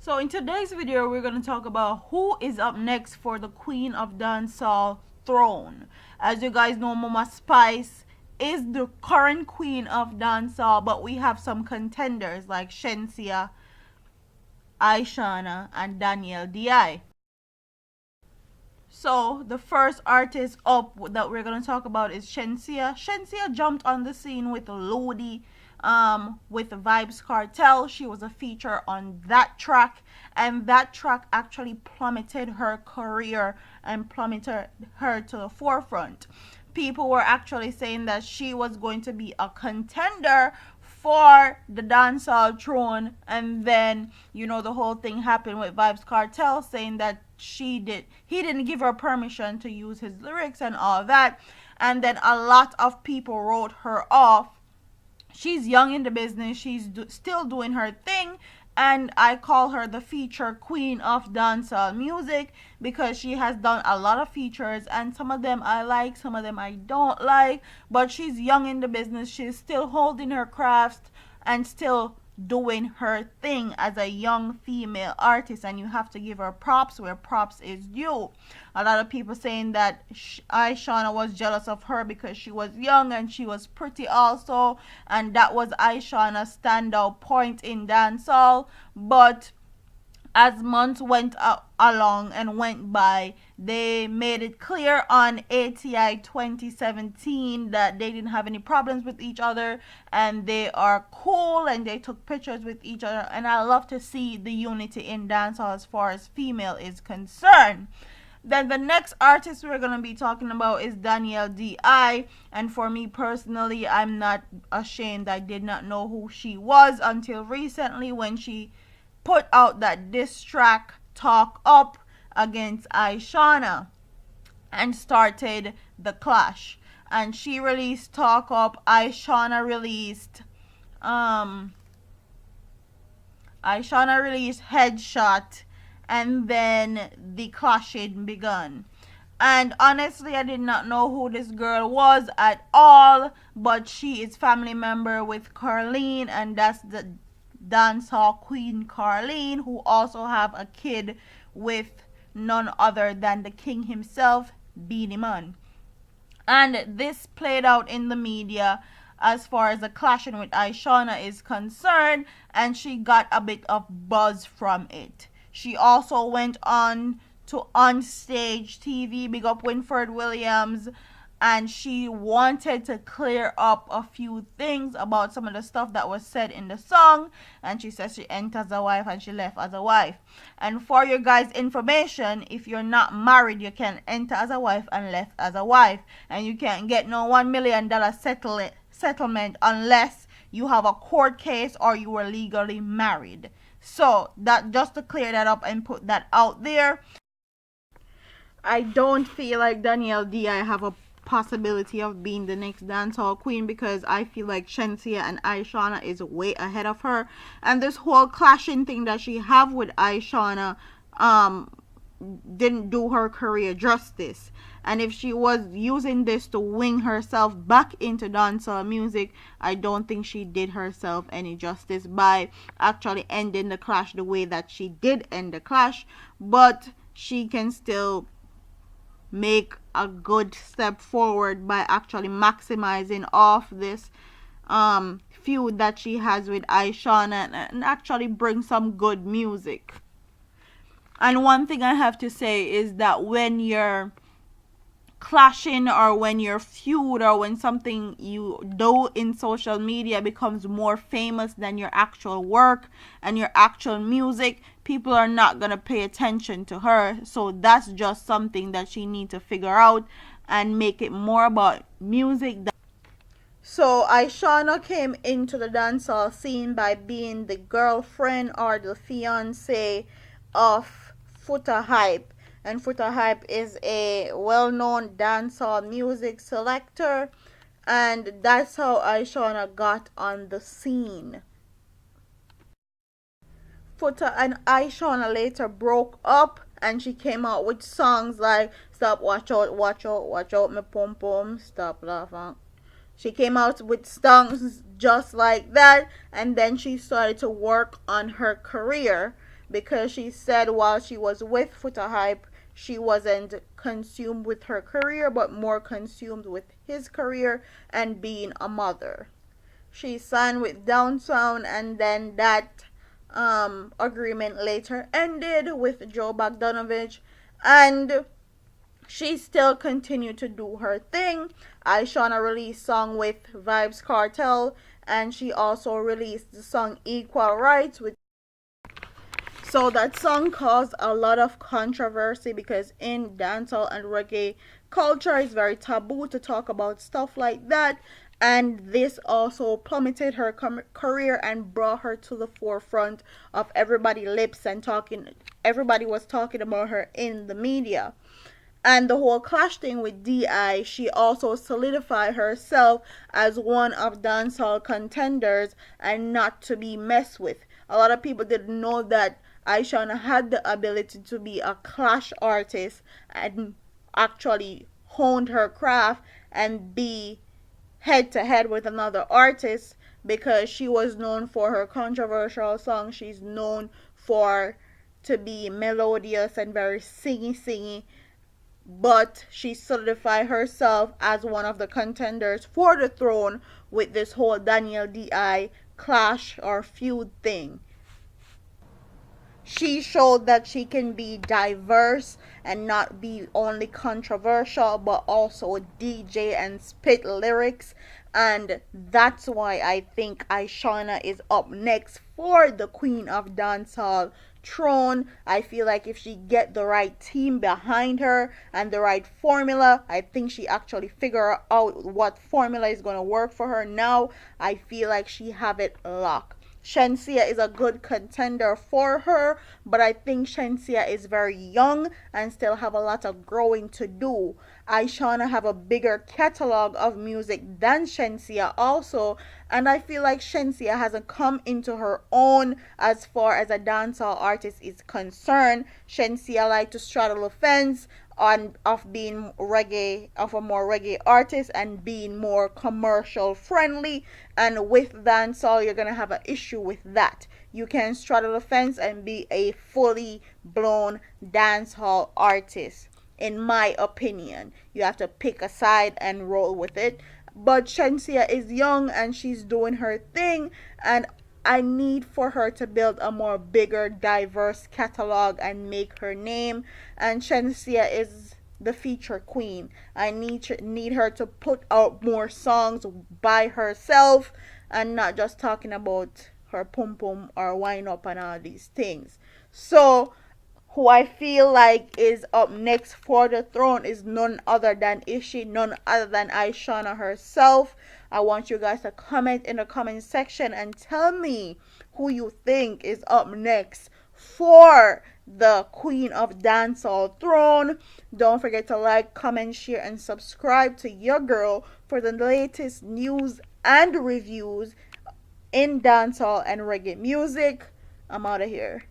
So in today's video, we're going to talk about who is up next for the Queen of Dancehall throne. As you guys know, Mama Spice is the current Queen of Dancehall, but we have some contenders like Shenseea, Ishawna, and Danielle D.I. So the first artist up that we're gonna talk about is Shenseea. Shenseea jumped on the scene with Lodi, with the Vibes Cartel. She was a feature on that track, and that track actually plummeted her career and plummeted her to the forefront. People were actually saying that she was going to be a contender for the dancehall throne, and then the whole thing happened with Vibes Cartel saying that he didn't give her permission to use his lyrics and all that, and then a lot of people wrote her off. She's young in the business, she's still doing her thing, and I call her the feature queen of dancehall music because she has done a lot of features, and some of them I like, some of them I don't like, but she's young in the business, she's still holding her craft and still doing her thing as a young female artist, and you have to give her props where props is due. A lot of people saying that Ishawna was jealous of her because she was young and she was pretty also, and that was Ishawna's standout point in dancehall. But as months went along and went by, they made it clear on ATI 2017 that they didn't have any problems with each other and they are cool and they took pictures with each other. And I love to see the unity in dancehall as far as female is concerned. Then the next artist we're going to be talking about is Danielle D.I. And for me personally, I'm not ashamed. I did not know who she was until recently when she put out that diss track Talk Up against Ishawna and started the clash. And she released Talk Up, Ishawna released Headshot, and then the clashing begun. And honestly, I did not know who this girl was at all, but she is family member with Carlene, and that's the dancehall queen Carlene, who also have a kid with none other than the king himself, Beenie Man. And this played out in the media as far as the clashing with Ishawna is concerned, and she got a bit of buzz from it. She also went on to Onstage TV, big up Winford Williams, and she wanted to clear up a few things about some of the stuff that was said in the song. And she says she entered as a wife and she left as a wife. And for your guys' information, if you're not married, you can enter as a wife and left as a wife, and you can't get no $1 million settlement unless you have a court case or you were legally married. So that, just to clear that up and put that out there. I don't feel like Danielle D.I have a possibility of being the next dancehall queen because I feel like Shenseea and Ishawna is way ahead of her, and this whole clashing thing that she have with Ishawna didn't do her career justice. And if she was using this to wing herself back into dancehall music, I don't think she did herself any justice by actually ending the clash the way that she did end the clash. But she can still make a good step forward by actually maximizing off this feud that she has with Ishawna and actually bring some good music. And one thing I have to say is that when you're clashing or when you're feud or when something you do in social media becomes more famous than your actual work and your actual music, people are not going to pay attention to her. So that's just something that she needs to figure out and make it more about music. So Ishawna came into the dancehall scene by being the girlfriend or the fiance of Foota Hype. And Foota Hype is a well-known dancehall music selector, and that's how Ishawna got on the scene. Foota and Ishawna later broke up, and she came out with songs like Stop, Watch Out, Watch Out, Watch Out, Me Pum Pum, Stop Laughing. She came out with songs just like that, and then she started to work on her career. because she said while she was with Foota Hype, she wasn't consumed with her career, but more consumed with his career and being a mother. She signed with Downtown, and then that agreement later ended with Joe Bogdanovich, and she still continued to do her thing. Ishawna released song with Vibes Cartel, and she also released the song Equal Rights with. So that song caused a lot of controversy because in dancehall and reggae culture it's very taboo to talk about stuff like that. And this also plummeted her career and brought her to the forefront of everybody's lips and talking. Everybody was talking about her in the media. And the whole clash thing with DI, she also solidified herself as one of dancehall contenders and not to be messed with. A lot of people didn't know that Ishawna had the ability to be a clash artist and actually honed her craft and be head to head with another artist, because she was known for her controversial songs. She's known for to be melodious and very singy, but she solidified herself as one of the contenders for the throne with this whole Danielle D.I clash or feud thing. She showed that she can be diverse and not be only controversial but also DJ and spit lyrics, and that's why I think Ishawna is up next for the Queen of Dancehall throne. I feel like if she get the right team behind her and the right formula, I think she actually figure out what formula is going to work for her. Now I feel like she have it locked. Shenseea is a good contender for her, but I think Shenseea is very young and still have a lot of growing to do. Ishawna have a bigger catalog of music than Shenseea also, and I feel like Shenseea hasn't come into her own as far as a dancehall artist is concerned. Shenseea like to straddle the fence on of being reggae, of a more reggae artist and being more commercial friendly, and with dancehall you're gonna have an issue with that. You can straddle the fence and be a fully blown dancehall artist. In my opinion, you have to pick a side and roll with it. But Shenseea is young and she's doing her thing, and I need for her to build a more bigger, diverse catalog and make her name. And Shenseea is the feature queen. I need her to put out more songs by herself and not just talking about her pum pum or wind up and all these things. So who I feel like is up next for the throne is none other than Ishi, none other than Ishawna herself. I want you guys to comment in the comment section and tell me who you think is up next for the Queen of Dancehall throne. Don't forget to like, comment, share, and subscribe to your girl for the latest news and reviews in dancehall and reggae music. I'm out of here.